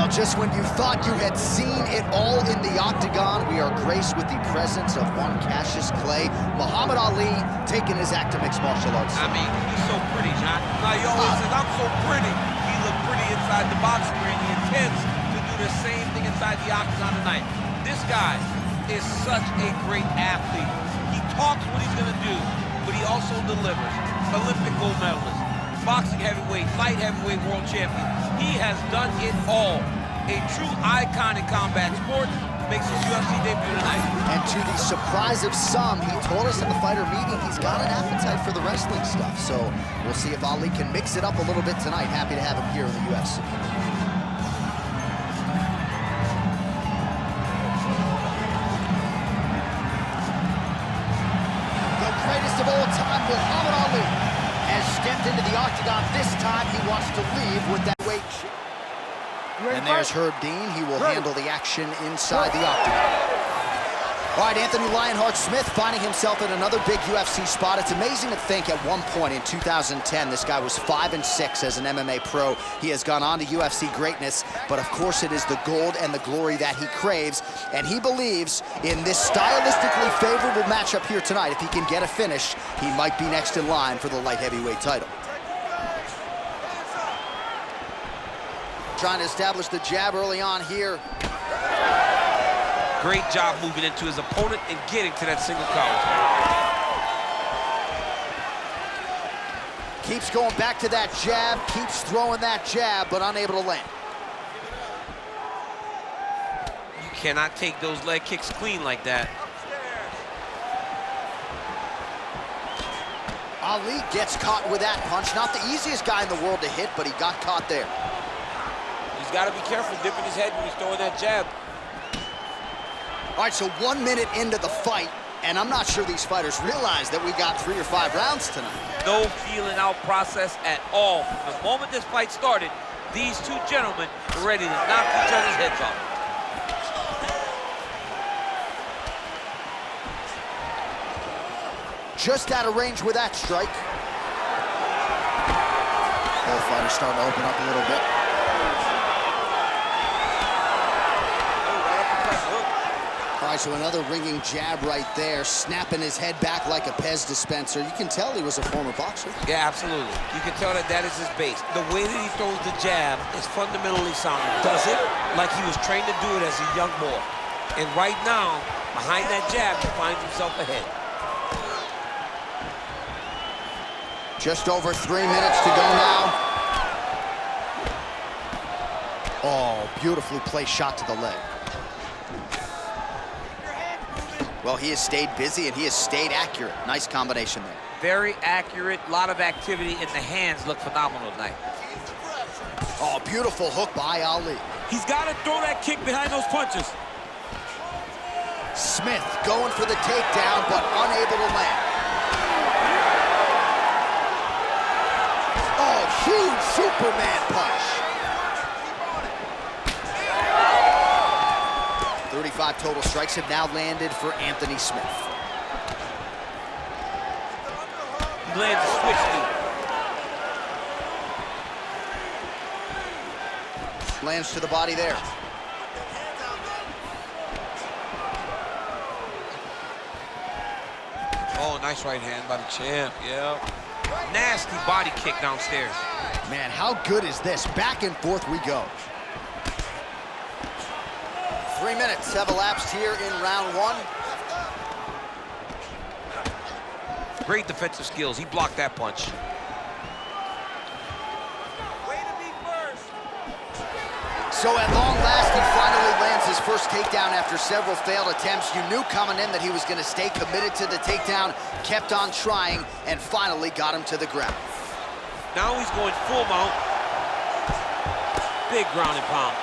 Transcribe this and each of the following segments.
Now, just when you thought you had seen it all in the octagon, we are graced with the presence of one Cassius Clay, Muhammad Ali, taking his act to mixed martial arts. I mean, he's so pretty, John. Like he always says, I'm so pretty. He looked pretty inside the boxing ring. He intends to do the same thing inside the octagon tonight. This guy is such a great athlete. He talks what he's gonna do, but he also delivers. Olympic gold medalist, boxing heavyweight, light heavyweight world champion. He has done it all. A true icon in combat sport, makes his UFC debut tonight. And to the surprise of some, he told us in the fighter meeting he's got an appetite for the wrestling stuff. So we'll see if Ali can mix it up a little bit tonight. Happy to have him here in the UFC. The greatest of all time, Muhammad Ali, has stepped into the octagon. This time he wants to leave with that weight. And there's Herb Dean. He will handle the action inside the octagon. All right, Anthony Lionheart-Smith finding himself in another big UFC spot. It's amazing to think at one point in 2010, this guy was 5-6 as an MMA pro. He has gone on to UFC greatness, but of course it is the gold and the glory that he craves. And he believes in this stylistically favorable matchup here tonight. If he can get a finish, he might be next in line for the light heavyweight title. Trying to establish the jab early on here. Great job moving into his opponent and getting to that single collar. Keeps going back to that jab, keeps throwing that jab, but unable to land. You cannot take those leg kicks clean like that. Ali gets caught with that punch. Not the easiest guy in the world to hit, but he got caught there. He's got to be careful dipping his head when he's throwing that jab. All right, so 1 minute into the fight, and I'm not sure these fighters realize that we got 3 or 5 rounds tonight. No feeling out process at all. From the moment this fight started, these two gentlemen were ready to knock each other's heads off. Just out of range with that strike. Both fighters starting to open up a little bit. All right, so another ringing jab right there, snapping his head back like a Pez dispenser. You can tell he was a former boxer. Yeah, absolutely. You can tell that that is his base. The way that he throws the jab is fundamentally sound. Does it like he was trained to do it as a young boy. And right now, behind that jab, he finds himself ahead. Just over 3 minutes to go now. Oh, beautifully placed shot to the leg. Well, he has stayed busy and he has stayed accurate. Nice combination there. Very accurate, a lot of activity, and the hands look phenomenal tonight. Oh, beautiful hook by Ali. He's got to throw that kick behind those punches. Smith going for the takedown, but unable to land. Oh, huge Superman punch. 35 total strikes have now landed for Anthony Smith. He lands a switch knee. Lands to the body there. Oh, nice right hand by the champ, yeah. Nasty body kick downstairs. Man, how good is this? Back and forth we go. 3 minutes have elapsed here in round 1. Great defensive skills. He blocked that punch. So at long last, he finally lands his first takedown after several failed attempts. You knew coming in that he was going to stay committed to the takedown, kept on trying, and finally got him to the ground. Now he's going full mount. Big ground and pound.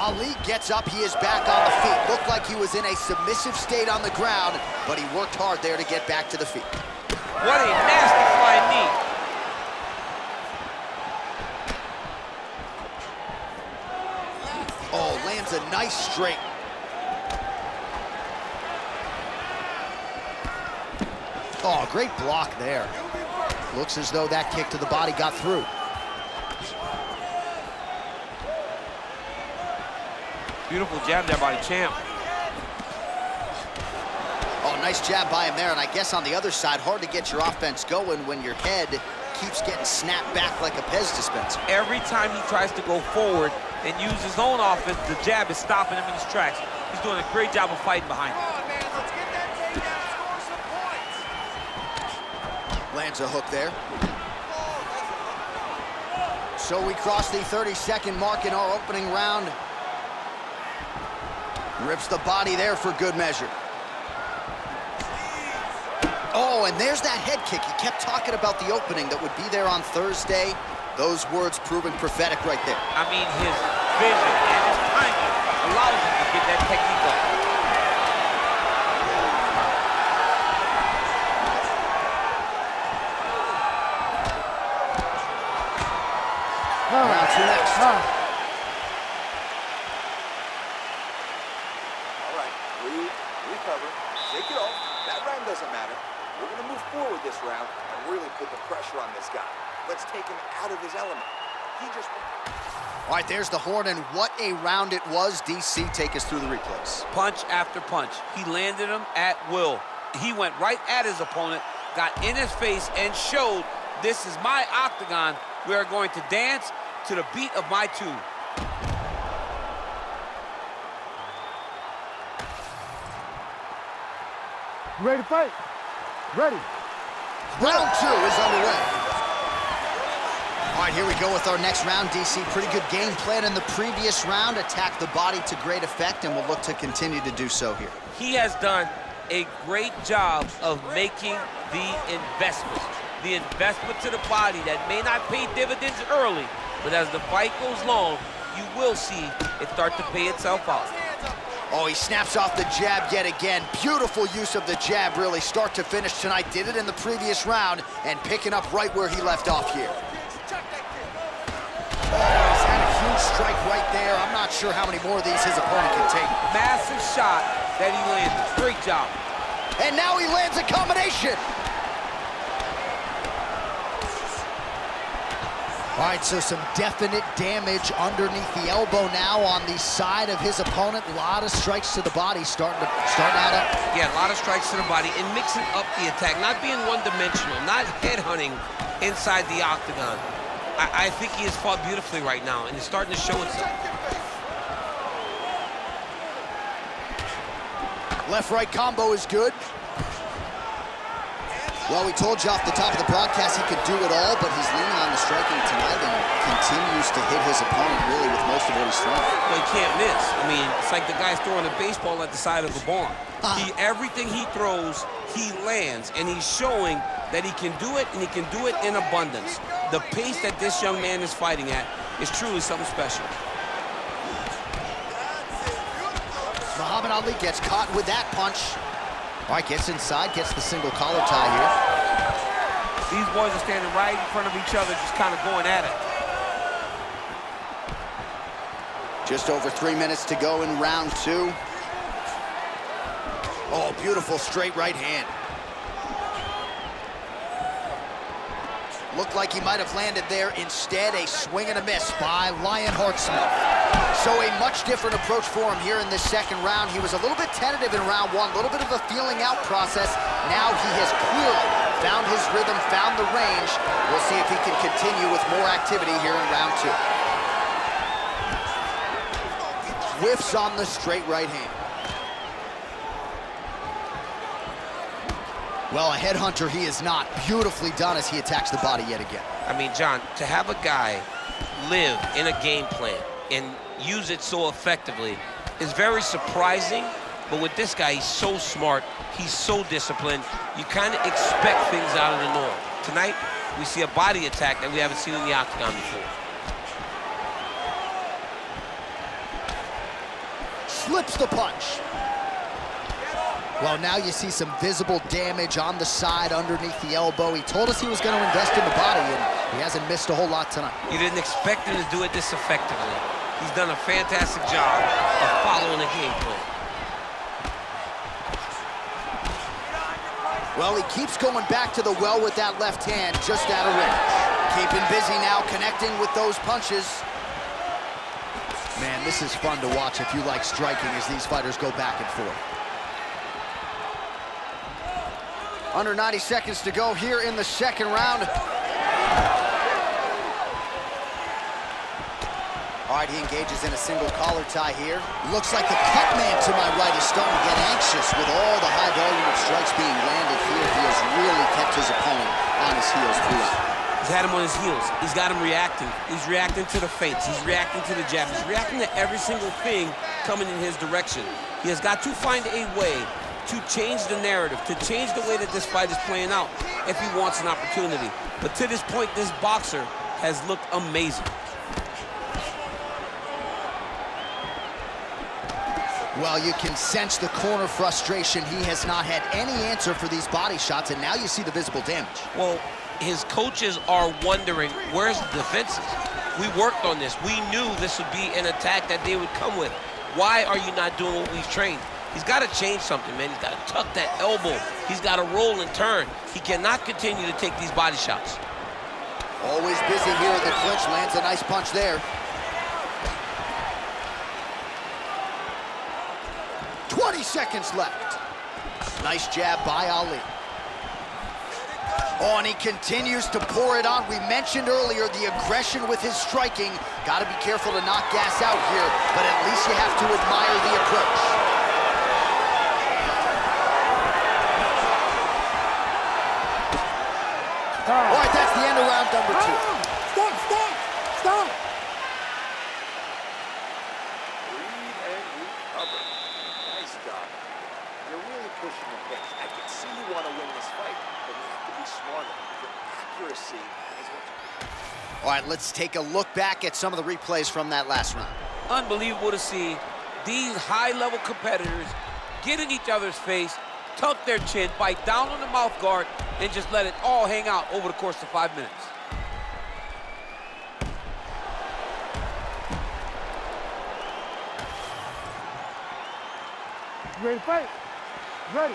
Ali gets up, he is back on the feet. Looked like he was in a submissive state on the ground, but he worked hard there to get back to the feet. What a nasty flying knee. Oh, lands a nice straight. Oh, great block there. Looks as though that kick to the body got through. Beautiful jab there by the champ. Oh, nice jab by him there, and I guess on the other side, hard to get your offense going when your head keeps getting snapped back like a Pez dispenser. Every time he tries to go forward and use his own offense, the jab is stopping him in his tracks. He's doing a great job of fighting behind him. Come on, man, let's get that takedown, score some points. Lands a hook there. So we cross the 30-second mark in our opening round. Rips the body there for good measure. Oh, and there's that head kick. He kept talking about the opening that would be there on Thursday. Those words proving prophetic right there. I mean, his vision and his timing allows him to get that technique up. Round two next. All right, breathe, recover, shake it off. That round doesn't matter. We're going to move forward this round and really put the pressure on this guy. Let's take him out of his element. He just... All right, there's the horn, and what a round it was. DC, take us through the replays. Punch after punch. He landed him at will. He went right at his opponent, got in his face, and showed, this is my octagon. We are going to dance to the beat of my tune. Ready to fight? Ready. Round two is underway. All right, here we go with our next round, DC. Pretty good game plan in the previous round. Attacked the body to great effect, and we'll look to continue to do so here. He has done a great job of making the investment. The investment to the body that may not pay dividends early, but as the fight goes long, you will see it start to pay itself out. Oh, he snaps off the jab yet again. Beautiful use of the jab, really, start to finish tonight. Did it in the previous round, and picking up right where he left off here. Oh, he's had a huge strike right there. I'm not sure how many more of these his opponent can take. Massive shot that he landed. Great job. And now he lands a combination. All right, so some definite damage underneath the elbow now on the side of his opponent. A lot of strikes to the body starting to add up. Yeah, a lot of strikes to the body and mixing up the attack, not being one-dimensional, not headhunting inside the octagon. I think he has fought beautifully right now, and it's starting to show itself. Left-right combo is good. Well, we told you off the top of the broadcast he could do it all, but he's leaning on the striking tonight and continues to hit his opponent really with most of what he's throwing. Well, he can't miss. I mean, it's like the guy's throwing a baseball at the side of the barn. Everything he throws, he lands, and he's showing that he can do it, and he can do it in abundance. The pace that this young man is fighting at is truly something special. Muhammad Ali gets caught with that punch. All right, gets inside, gets the single collar tie here. These boys are standing right in front of each other, just kind of going at it. Just over 3 minutes to go in round two. Oh, beautiful straight right hand. Looked like he might have landed there. Instead, a swing and a miss by Lionheart Smith. So a much different approach for him here in this second round. He was a little bit tentative in round one, a little bit of a feeling out process. Now he has clearly found his rhythm, found the range. We'll see if he can continue with more activity here in round two. Whiffs on the straight right hand. Well, a headhunter he is not. Beautifully done as he attacks the body yet again. I mean, John, to have a guy live in a game plan and use it so effectively is very surprising, but with this guy, he's so smart, he's so disciplined, you kind of expect things out of the norm. Tonight, we see a body attack that we haven't seen in the octagon before. Slips the punch. Well, now you see some visible damage on the side underneath the elbow. He told us he was going to invest in the body, and he hasn't missed a whole lot tonight. You didn't expect him to do it this effectively. He's done a fantastic job of following the game plan. Well, he keeps going back to the well with that left hand, just out of range. Keeping busy now, connecting with those punches. Man, this is fun to watch if you like striking as these fighters go back and forth. Under 90 seconds to go here in the second round. All right, he engages in a single collar tie here. Looks like the cut man to my right is starting to get anxious with all the high volume of strikes being landed here. He has really kept his opponent on his heels throughout. He's had him on his heels. He's got him reacting. He's reacting to the feints. He's reacting to the jabs. He's reacting to every single thing coming in his direction. He has got to find a way to change the narrative, to change the way that this fight is playing out if he wants an opportunity. But to this point, this boxer has looked amazing. Well, you can sense the corner frustration. He has not had any answer for these body shots, and now you see the visible damage. Well, his coaches are wondering, where's the defenses? We worked on this. We knew this would be an attack that they would come with. Why are you not doing what we've trained? He's got to change something, man. He's got to tuck that elbow. He's got to roll and turn. He cannot continue to take these body shots. Always busy here in the clinch. Lands a nice punch there. 20 seconds left. Nice jab by Ali. Oh, and he continues to pour it on. We mentioned earlier the aggression with his striking. Got to be careful to not gas out here, but at least you have to admire the approach. All right, that's the end of round number 2. Stop! Breathe and recover. Nice job. You're really pushing the pace. I can see you want to win this fight, but you have to be smarter. Your accuracy is what. All right, let's take a look back at some of the replays from that last round. Unbelievable to see these high-level competitors get in each other's face, tuck their chin, bite down on the mouth guard, and just let it all hang out over the course of 5 minutes. You ready to fight? Ready.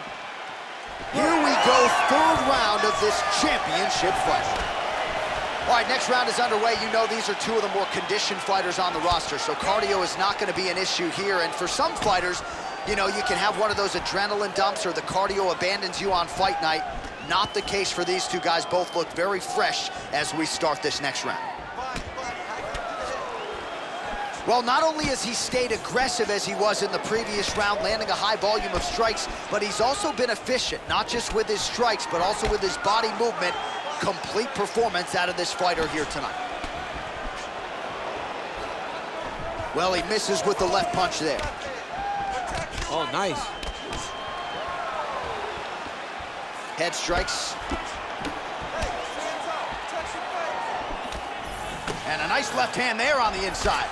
Here we go, third round of this championship fight. All right, next round is underway. You know these are two of the more conditioned fighters on the roster, so cardio is not going to be an issue here. And for some fighters, you know, you can have one of those adrenaline dumps or the cardio abandons you on fight night. Not the case for these two guys. Both look very fresh as we start this next round. Well, not only has he stayed aggressive as he was in the previous round, landing a high volume of strikes, but he's also been efficient, not just with his strikes, but also with his body movement. Complete performance out of this fighter here tonight. Well, he misses with the left punch there. Oh, nice. Head strikes. And a nice left hand there on the inside.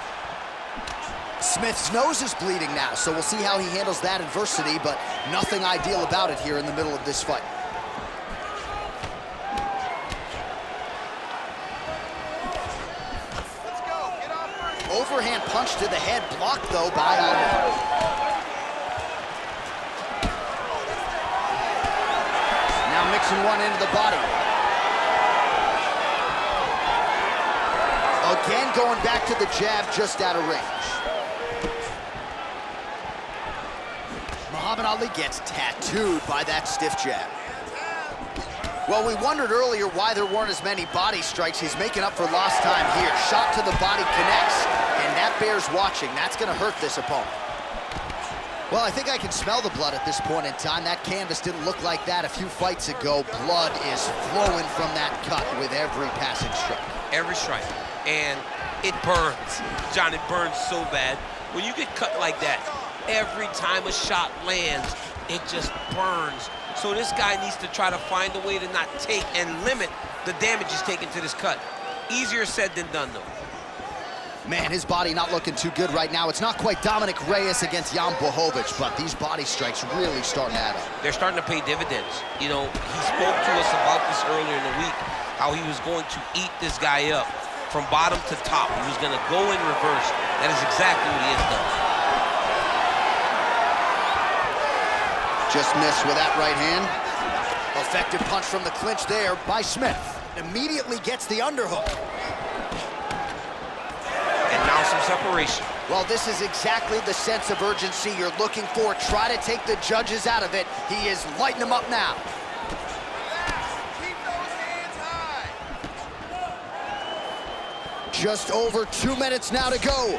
Smith's nose is bleeding now, so we'll see how he handles that adversity, but nothing ideal about it here in the middle of this fight. Overhand punch to the head, blocked though by Ali. Now mixing one into the body. Again going back to the jab, just out of range. Muhammad Ali gets tattooed by that stiff jab. Well, we wondered earlier why there weren't as many body strikes. He's making up for lost time here. Shot to the body connects, and that bears watching. That's going to hurt this opponent. Well, I think I can smell the blood at this point in time. That canvas didn't look like that a few fights ago. Blood is flowing from that cut with every passing strike. Every strike. And it burns. John, it burns so bad. When you get cut like that, every time a shot lands, it just burns. So this guy needs to try to find a way to not take and limit the damage he's taken to this cut. Easier said than done, though. Man, his body not looking too good right now. It's not quite Dominic Reyes against Jan Blachowicz, but these body strikes really starting to add up. They're starting to pay dividends. You know, he spoke to us about this earlier in the week, how he was going to eat this guy up from bottom to top. He was going to go in reverse. That is exactly what he has done. Just missed with that right hand. A Effective punch from the clinch there by Smith. Immediately gets the underhook. And now some separation. Well, this is exactly the sense of urgency you're looking for. Try to take the judges out of it. He is lighting them up now. Keep those hands high. Just over 2 minutes now to go.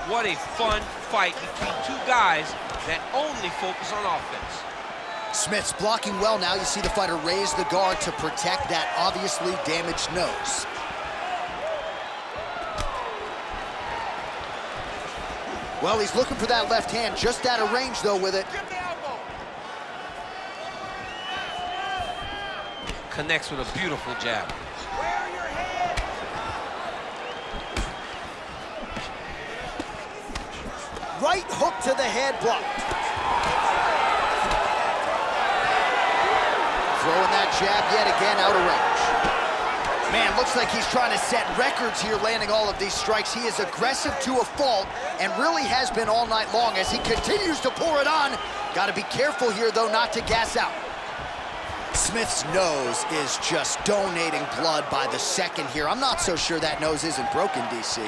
What a fun fight between two guys that only focus on offense. Smith's blocking well now. You see the fighter raise the guard to protect that obviously damaged nose. Well, he's looking for that left hand, just out of range, though, with it. Get the elbow. Connects with a beautiful jab. Where are your hands? Right hook to the head, blocked. Throwing that jab yet again out of range. Man, looks like he's trying to set records here, landing all of these strikes. He is aggressive to a fault and really has been all night long as he continues to pour it on. Got to be careful here, though, not to gas out. Smith's nose is just donating blood by the second here. I'm not so sure that nose isn't broken, DC.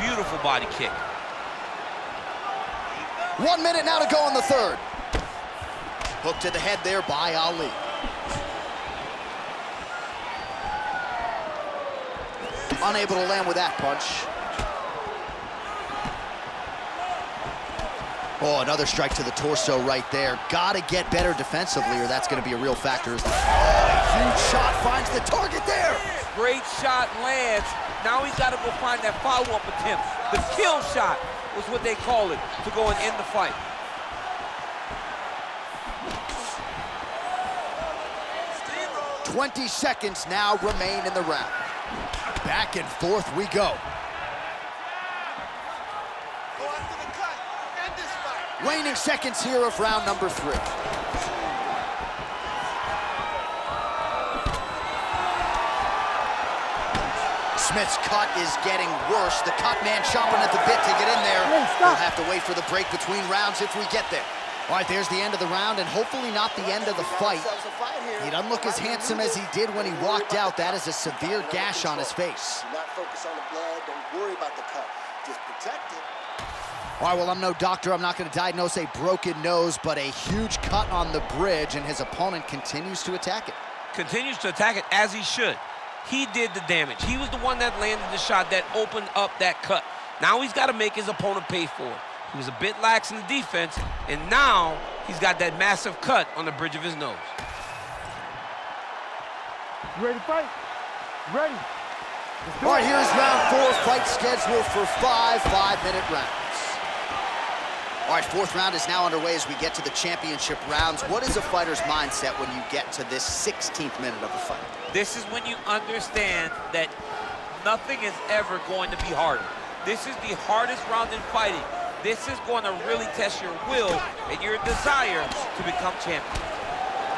Beautiful body kick. 1 minute now to go in the third. Hook to the head there by Ali. Unable to land with that punch. Oh, another strike to the torso right there. Gotta get better defensively or that's gonna be a real factor. Oh, a huge shot finds the target there. Great shot lands. Now he's got to go find that follow-up attempt. The kill shot was what they call it, to go and end the fight. Steamroll. 20 seconds now remain in the round. Back and forth we go. Go after the cut. End this fight. Waning seconds here of round number 3. Smith's cut is getting worse. The cut man chomping at the bit to get in there. Hey, stop. We'll have to wait for the break between rounds if we get there. All right, there's the end of the round and hopefully not the end of the fight. He doesn't look as handsome as he did when he walked out. That is a severe gash on his face. Do not focus on the blood. Don't worry about the cut. Just protect it. All right, well, I'm no doctor. I'm not going to diagnose a broken nose, but a huge cut on the bridge, and his opponent continues to attack it. Continues to attack it as he should. He did the damage. He was the one that landed the shot that opened up that cut. Now he's got to make his opponent pay for it. He was a bit lax in the defense, and now he's got that massive cut on the bridge of his nose. You ready to fight? You ready? All right, here's round 4, fight scheduled for 5 5-minute rounds. All right, 4th round is now underway as we get to the championship rounds. What is a fighter's mindset when you get to this 16th minute of a fight? This is when you understand that nothing is ever going to be harder. This is the hardest round in fighting. This is going to really test your will and your desire to become champion.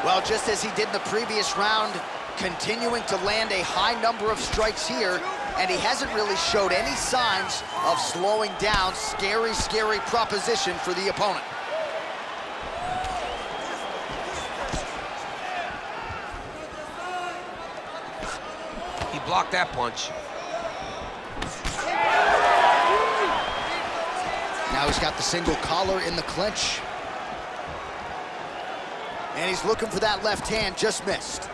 Well, just as he did in the previous round, continuing to land a high number of strikes here, and he hasn't really showed any signs of slowing down. Scary, scary proposition for the opponent. He blocked that punch. Now he's got the single collar in the clinch. And he's looking for that left hand, just missed.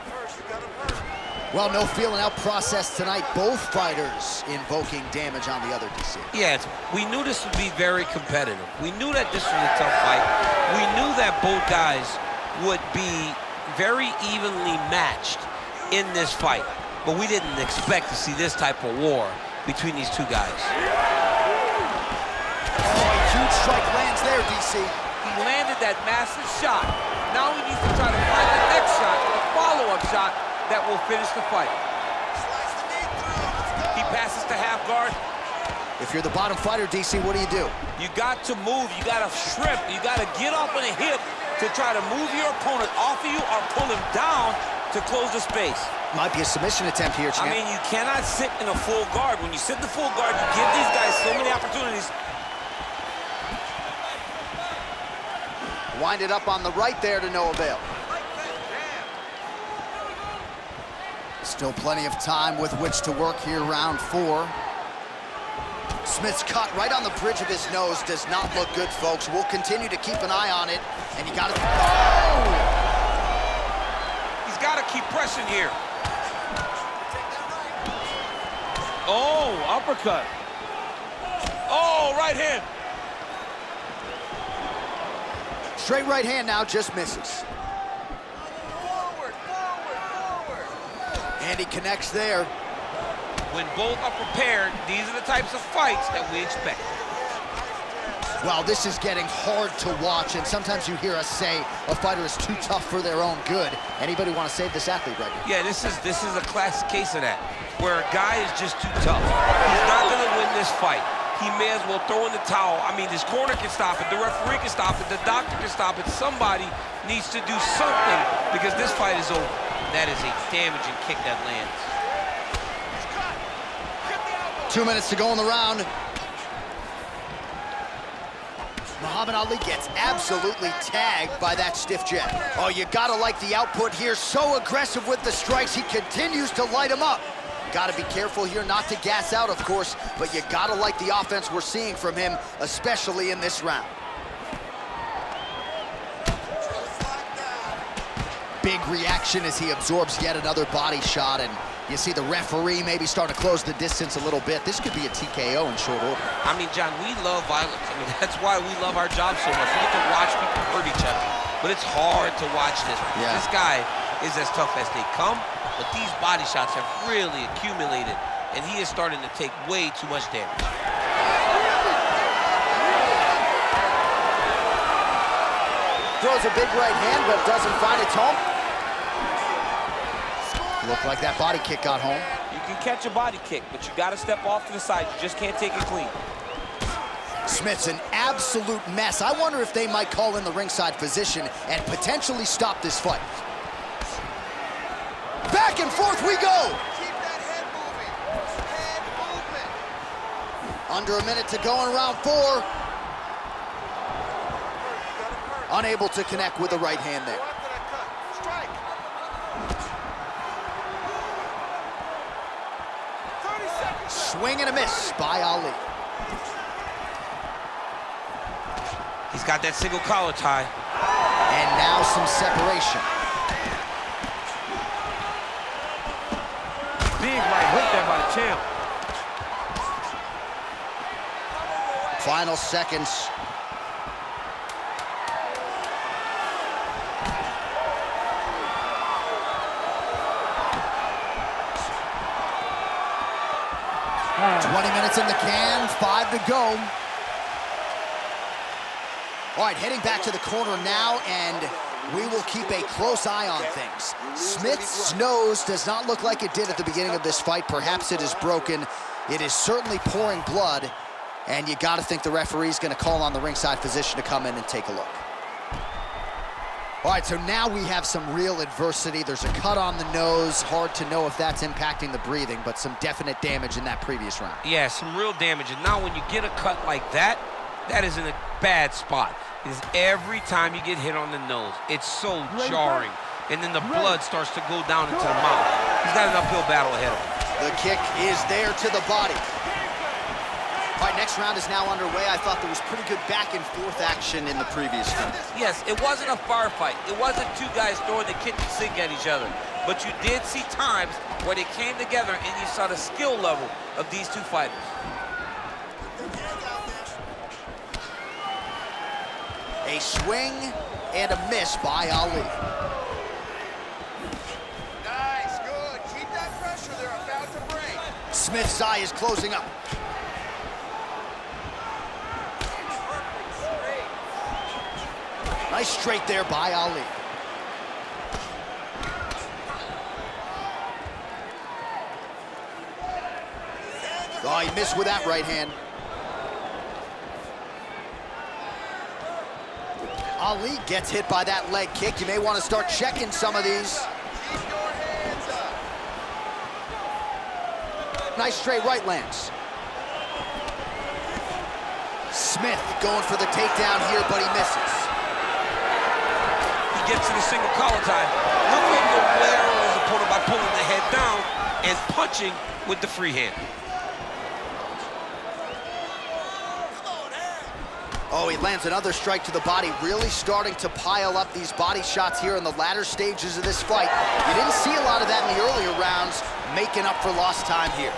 Well, no feeling out process tonight. Both fighters invoking damage on the other, DC. Yes, we knew this would be very competitive. We knew that this was a tough fight. We knew that both guys would be very evenly matched in this fight. But we didn't expect to see this type of war between these two guys. Oh, a huge strike lands there, DC. He landed that massive shot. Now he needs to try to find the next shot, the follow-up shot that will finish the fight. He passes to half guard. If you're the bottom fighter, DC, what do? You got to move, you got to shrimp, you got to get off on a hip to try to move your opponent off of you or pull him down to close the space. Might be a submission attempt here, champ. I mean, you cannot sit in a full guard. When you sit in the full guard, you give these guys so many opportunities. Winded up on the right there to no avail. Still plenty of time with which to work here, round 4. Smith's cut right on the bridge of his nose does not look good, folks. We'll continue to keep an eye on it, and you gotta... Oh! He's gotta keep pressing here. Oh, uppercut. Oh, right hand. Straight right hand now, just misses. Forward, forward, forward. And he connects there. When both are prepared, these are the types of fights that we expect. Well, this is getting hard to watch, and sometimes you hear us say a fighter is too tough for their own good. Anybody want to save this athlete right now? Yeah, this is a classic case of that, where a guy is just too tough. He's not going to win this fight. He may as well throw in the towel. I mean, this corner can stop it, the referee can stop it, the doctor can stop it. Somebody needs to do something because this fight is over. That is a damaging kick that lands. 2 minutes to go in the round. Muhammad Ali gets absolutely tagged by that stiff jab. Oh, you gotta like the output here. So aggressive with the strikes, he continues to light him up. Gotta be careful here not to gas out, of course, but you gotta like the offense we're seeing from him, especially in this round. Big reaction as he absorbs yet another body shot, and you see the referee maybe starting to close the distance a little bit. This could be a TKO in short order. I mean, John, we love violence. I mean, that's why we love our job so much. We get to watch people hurt each other. But it's hard to watch this. Yeah. This guy is as tough as they come, but these body shots have really accumulated, and he is starting to take way too much damage. Throws a big right hand, but doesn't find its home. Looked like that body kick got home. You can catch a body kick, but you got to step off to the side. You just can't take it clean. Smith's an absolute mess. I wonder if they might call in the ringside physician and potentially stop this fight. Back and forth we go. Keep that head moving. Head movement. Under a minute to go in round 4. Unable to connect with the right hand there. Go after that cut. Strike. 30 seconds. Swing and a miss by Ali. He's got that single collar tie. And now some separation. Big right hook there by the champ. Final seconds. All 20 minutes in the can, 5 to go. All right, heading back to the corner now, and we will keep a close eye on things. Smith's nose does not look like it did at the beginning of this fight. Perhaps it is broken. It is certainly pouring blood, and you got to think the referee's going to call on the ringside physician to come in and take a look. All right, so now we have some real adversity. There's a cut on the nose. Hard to know if that's impacting the breathing, but some definite damage in that previous round. Yeah, some real damage. And now when you get a cut like that, that is in a bad spot. Because every time you get hit on the nose, it's so jarring. And then the blood starts to go down into the mouth. He's got an uphill battle ahead of him. The kick is there to the body. All right, next round is now underway. I thought there was pretty good back and forth action in the previous round. Yes, it wasn't a firefight. It wasn't two guys throwing the kitchen sink at each other. But you did see times where they came together and you saw the skill level of these two fighters. A swing and a miss by Ali. Nice, good. Keep that pressure. They're about to break. Smith's eye is closing up. Nice straight there by Ali. Oh, he missed with that right hand. Ali gets hit by that leg kick. You may want to start checking some of these. Keep your hands up. nice straight right lands. Smith going for the takedown here, but he misses. He gets to the single collar tie. Looking to wear on his opponent by pulling the head down and punching with the free hand. Oh, he lands another strike to the body, really starting to pile up these body shots here in the latter stages of this fight. You didn't see a lot of that in the earlier rounds, making up for lost time here.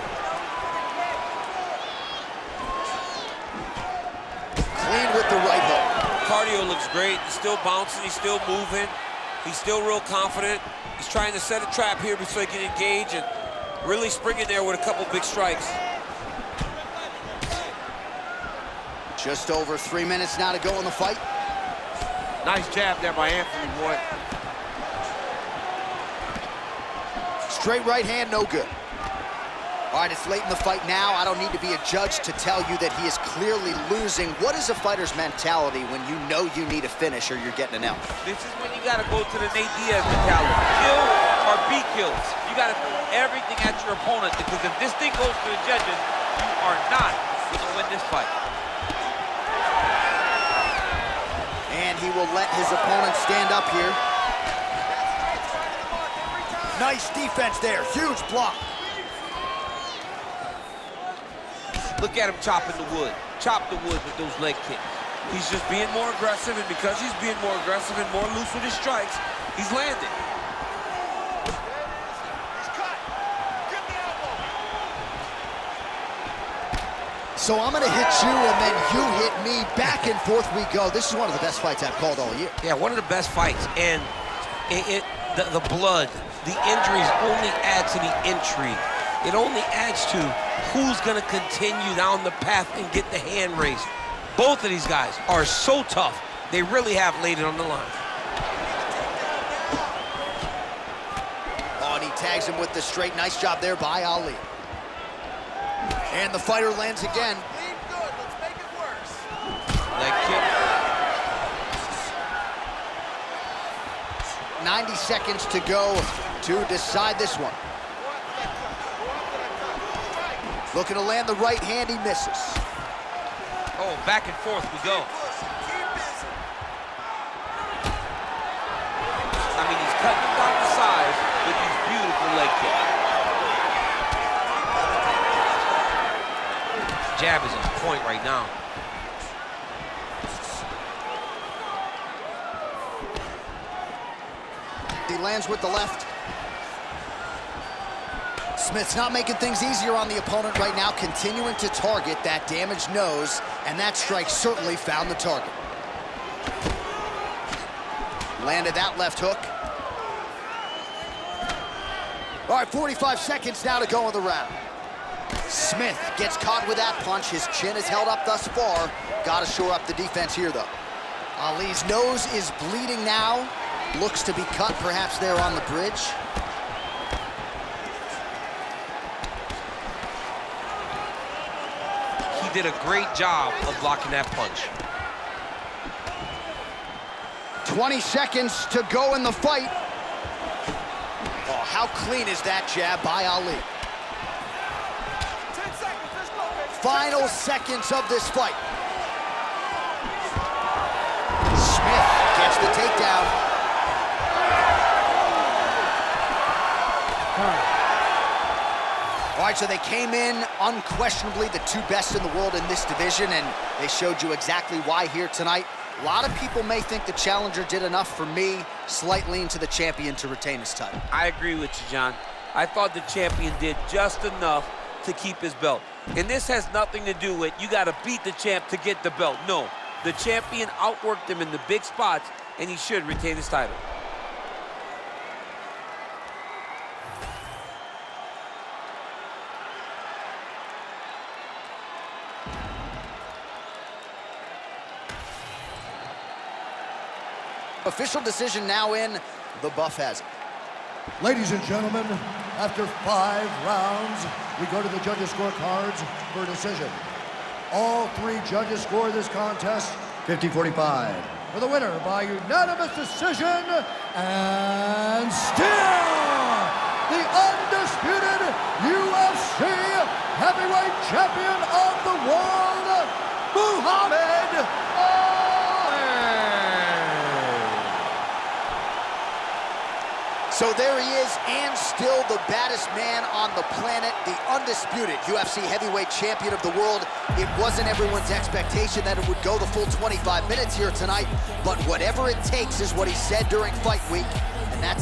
Clean with the right hook. Cardio looks great. He's still bouncing. He's still moving. He's still real confident. He's trying to set a trap here so he can engage and really spring in there with a couple big strikes. Just over 3 minutes now to go in the fight. Nice jab there by Anthony, boy. Straight right hand, no good. All right, it's late in the fight now. I don't need to be a judge to tell you that he is clearly losing. What is a fighter's mentality when you know you need a finish or you're getting an L? This is when you gotta go to the Nate Diaz mentality. Kill or be killed. You gotta throw everything at your opponent, because if this thing goes to the judges, you are not gonna win this fight. And he will let his opponent stand up here. Nice defense there, huge block. Look at him chopping the wood. Chop the wood with those leg kicks. He's just being more aggressive, and because he's being more aggressive and more loose with his strikes, he's landing. He's cut. Get the elbow. So I'm gonna hit you and then you hit me. Back and forth we go. This is one of the best fights I've called all year. Yeah, one of the best fights. And the blood, the injuries only add to the intrigue. It only adds to who's gonna continue down the path and get the hand raised. Both of these guys are so tough. They really have laid it on the line. Oh, and he tags him with the straight. Nice job there by Ali. And the fighter lands again. Lead good. Let's make it worse. Leg kick. 90 seconds to go to decide this one. Looking to land the right hand, he misses. Oh, back and forth we go. I mean, he's cutting them down the sides with these beautiful leg kicks. Jab is on point right now. He lands with the left. Smith's not making things easier on the opponent right now, continuing to target that damaged nose, and that strike certainly found the target. Landed that left hook. All right, 45 seconds now to go in the round. Smith gets caught with that punch. His chin is held up thus far. Got to shore up the defense here, though. Ali's nose is bleeding now. Looks to be cut, perhaps there on the bridge. He did a great job of blocking that punch. 20 seconds to go in the fight. Oh, how clean is that jab by Ali? 10 seconds. Let's go, baby. Final seconds of this fight. Smith gets the takedown. All right, so they came in unquestionably the two best in the world in this division, and they showed you exactly why here tonight. A lot of people may think the challenger did enough. For me, slight lean to the champion to retain his title. I agree with you, John. I thought the champion did just enough to keep his belt. And this has nothing to do with you got to beat the champ to get the belt. No, the champion outworked him in the big spots, and he should retain his title. Official decision now in. The buff has it. Ladies and gentlemen, after 5 rounds, we go to the judges' scorecards for a decision. All 3 judges score this contest 50-45. For the winner by unanimous decision, and still the undisputed UFC champion of the world, Muhammad Ali. So there he is, and still the baddest man on the planet, the undisputed UFC heavyweight champion of the world. It wasn't everyone's expectation that it would go the full 25 minutes here tonight, but whatever it takes is what he said during fight week, and that's